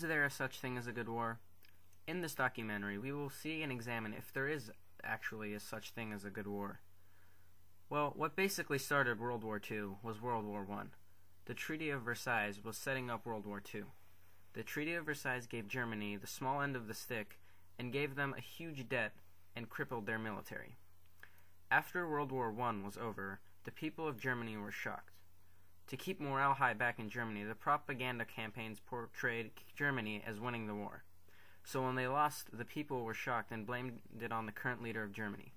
there a such thing as a good war? In this documentary, we will see and examine if there is actually a such thing as a good war. Well, what basically started World War II was World War I. The Treaty of Versailles was setting up World War II. The Treaty of Versailles gave Germany the small end of the stick and gave them a huge debt and crippled their military. After World War I was over, the people of Germany were shocked. To keep morale high back in Germany, the propaganda campaigns portrayed Germany as winning the war. So when they lost, the people were shocked and blamed it on the current leader of Germany.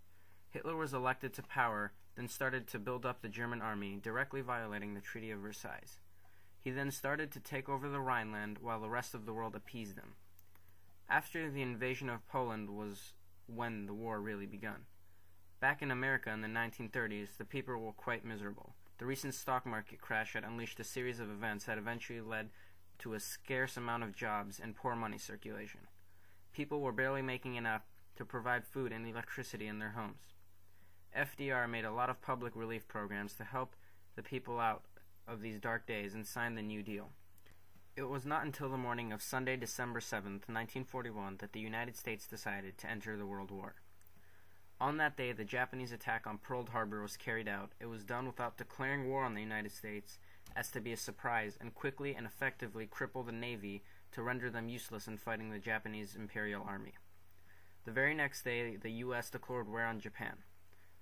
Hitler was elected to power, then started to build up the German army, directly violating the Treaty of Versailles. He then started to take over the Rhineland while the rest of the world appeased him. After the invasion of Poland was when the war really begun. Back in America in the 1930s, the people were quite miserable. The recent stock market crash had unleashed a series of events that eventually led to a scarce amount of jobs and poor money circulation. People were barely making enough to provide food and electricity in their homes. FDR made a lot of public relief programs to help the people out of these dark days and signed the New Deal. It was not until the morning of Sunday, December 7th, 1941, that the United States decided to enter the World War. On that day, the Japanese attack on Pearl Harbor was carried out. It was done without declaring war on the United States, as to be a surprise and quickly and effectively cripple the Navy to render them useless in fighting the Japanese Imperial Army. The very next day, the U.S. declared war on Japan.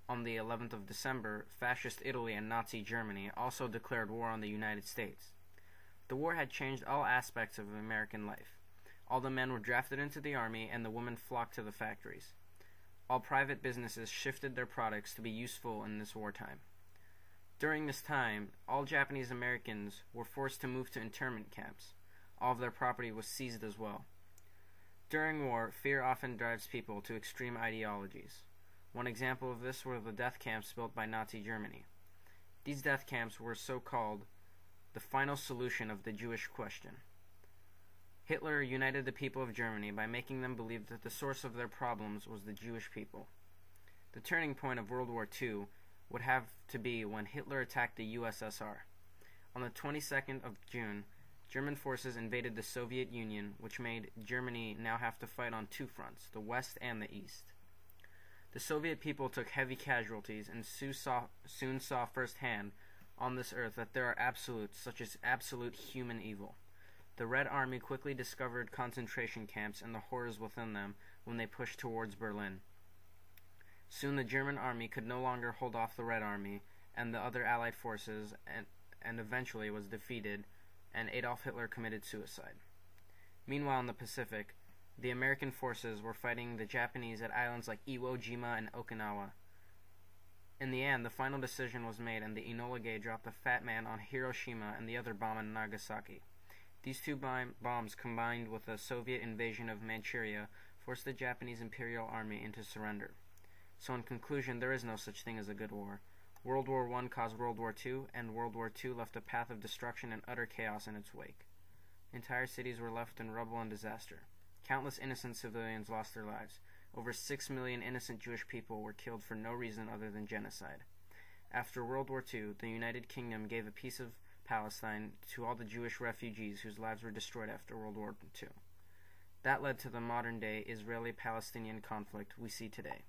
On the 11th of December, Fascist Italy and Nazi Germany also declared war on the United States. The war had changed all aspects of American life. All the men were drafted into the army and the women flocked to the factories. All private businesses shifted their products to be useful in this wartime. During this time, all Japanese Americans were forced to move to internment camps. All of their property was seized as well. During war, fear often drives people to extreme ideologies. One example of this were the death camps built by Nazi Germany. These death camps were so-called the final solution of the Jewish question. Hitler united the people of Germany by making them believe that the source of their problems was the Jewish people. The turning point of World War II would have to be when Hitler attacked the USSR. On the 22nd of June, German forces invaded the Soviet Union, which made Germany now have to fight on two fronts, the West and the East. The Soviet people took heavy casualties and soon saw firsthand on this earth that there are absolutes, such as absolute human evil. The Red Army quickly discovered concentration camps and the horrors within them when they pushed towards Berlin. Soon the German army could no longer hold off the Red Army and the other Allied forces and eventually was defeated, and Adolf Hitler committed suicide. Meanwhile in the Pacific, the American forces were fighting the Japanese at islands like Iwo Jima and Okinawa. In the end, the final decision was made and the Enola Gay dropped the Fat Man on Hiroshima and the other bomb on Nagasaki. These two bombs, combined with the Soviet invasion of Manchuria, forced the Japanese Imperial Army into surrender. So in conclusion, there is no such thing as a good war. World War I caused World War II, and World War II left a path of destruction and utter chaos in its wake. Entire cities were left in rubble and disaster. Countless innocent civilians lost their lives. Over 6 million innocent Jewish people were killed for no reason other than genocide. After World War II, the United Kingdom gave a piece of Palestine to all the Jewish refugees whose lives were destroyed after World War II. That led to the modern-day Israeli-Palestinian conflict we see today.